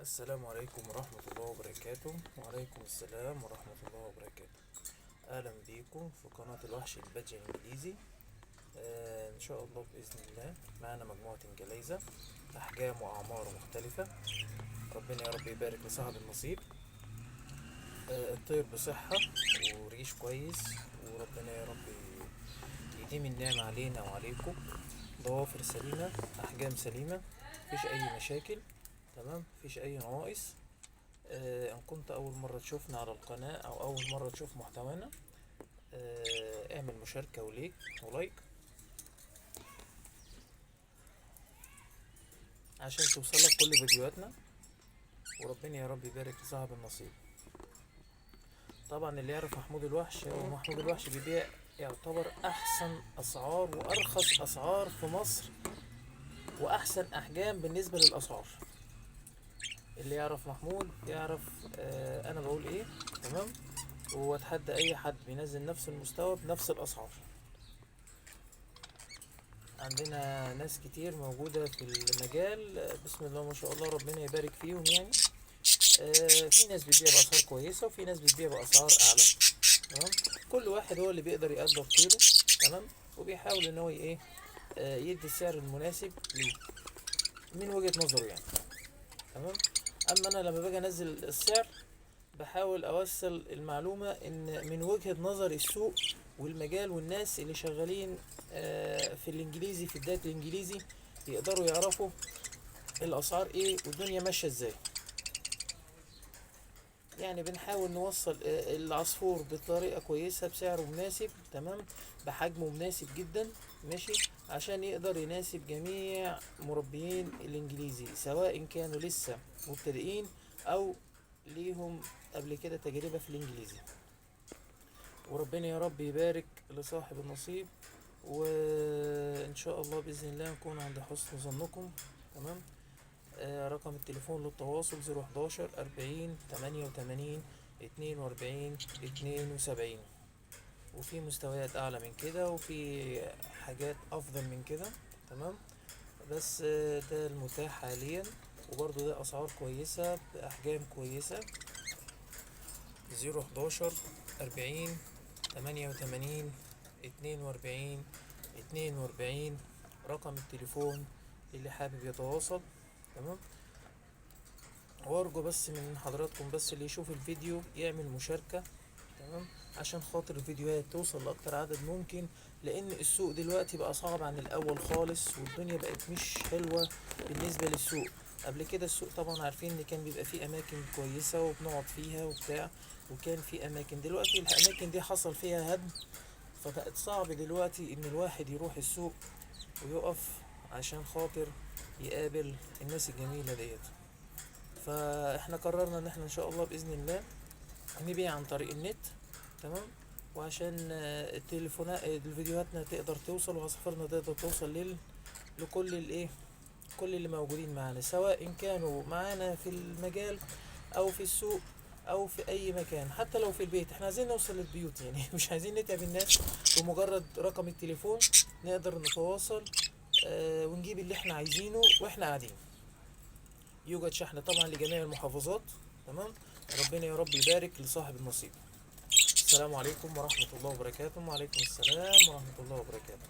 السلام عليكم ورحمة الله وبركاته. وعليكم السلام ورحمة الله وبركاته. أهلا بيكم في قناة الوحش البادجة الإنجليزي. إن شاء الله بإذن الله معنا مجموعة إنجليزة أحجام وأعمار مختلفة. ربنا يا رب يبارك لصاحب النصيب. الطير بصحة وريش كويس، وربنا يا رب يديم النعمة علينا وعليكم. ضوافر سليمة، أحجام سليمة، مفيش أي مشاكل. تمام، مفيش أي نواقص. ان كنت اول مرة تشوفنا على القناة او اول مرة تشوف محتوانا، اعمل مشاركة ولايك عشان توصلك كل فيديوهاتنا، وربنا يا رب يبارك لصاحب النصيب. طبعا اللي يعرف محمود الوحش، هو محمود الوحش بيبيع يعتبر احسن اسعار وارخص اسعار في مصر، واحسن احجام بالنسبة للاسعار. اللي يعرف محمود يعرف انا بقول ايه. تمام، واتحدى اي حد بينزل نفس المستوى بنفس الاسعار. عندنا ناس كتير موجودة في المجال، بسم الله ما شاء الله، ربنا يبارك فيهم يعني. في ناس بتبيع بأسعار كويسة، وفي ناس بتبيع بأسعار أعلى. تمام، كل واحد هو اللي بيقدر يقدر طيره. تمام، وبيحاول ان هو ايه، يدي السعر المناسب ليه من وجهة نظره يعني. تمام، اما انا لما باجي انزل السعر بحاول اوصل المعلومة ان من وجهة نظر السوق والمجال والناس اللي شغالين في الانجليزي، في بداية الانجليزي، يقدروا يعرفوا الاسعار ايه والدنيا ماشية ازاي. يعني بنحاول نوصل العصفور بطريقة كويسة بسعره مناسب. تمام، بحجمه مناسب جدا، ماشي، عشان يقدر يناسب جميع مربيين الانجليزي، سواء كانوا لسه مبتدئين او ليهم قبل كده تجربة في الانجليزي. وربنا يا رب يبارك لصاحب النصيب، وان شاء الله باذن الله نكون عند حسن ظنكم. تمام، رقم التليفون للتواصل 011 40 88 42 72. وفي مستويات اعلى من كده، وفي حاجات افضل من كده. تمام، بس ده المتاح حاليا، وبرضو ده اسعار كويسة باحجام كويسة. 011 40 88 42 رقم التليفون اللي حابب يتواصل. تمام، وارجو بس من حضراتكم بس اللي يشوف الفيديو يعمل مشاركة. تمام، عشان خاطر الفيديوهات توصل لأكتر عدد ممكن، لأن السوق دلوقتي بقى صعب عن الأول خالص، والدنيا بقت مش حلوة بالنسبة للسوق. قبل كده السوق طبعا عارفين ان كان بيبقى فيه اماكن كويسة وبنقعد فيها وبتاع، وكان في اماكن. دلوقتي الاماكن دي حصل فيها هدم، فبقت صعب دلوقتي ان الواحد يروح السوق ويقف عشان خاطر يقابل الناس الجميلة ديت. فاحنا قررنا ان احنا ان شاء الله باذن الله نبيع عن طريق النت. تمام، وعشان التليفونات فيديوهاتنا تقدر توصل وعصافرنا تقدر توصل لكل الايه، كل اللي موجودين معانا، سواء كانوا معانا في المجال او في السوق او في اي مكان، حتى لو في البيت. احنا عايزين نوصل للبيوت يعني مش عايزين نتعب الناس. بمجرد رقم التليفون نقدر نتواصل ونجيب اللي احنا عايزينه واحنا قاعدين. يوجد شحن طبعا لجميع المحافظات. تمام، ربنا يا رب يبارك لصاحب النصيب. السلام عليكم ورحمة الله وبركاته. وعليكم السلام ورحمة الله وبركاته.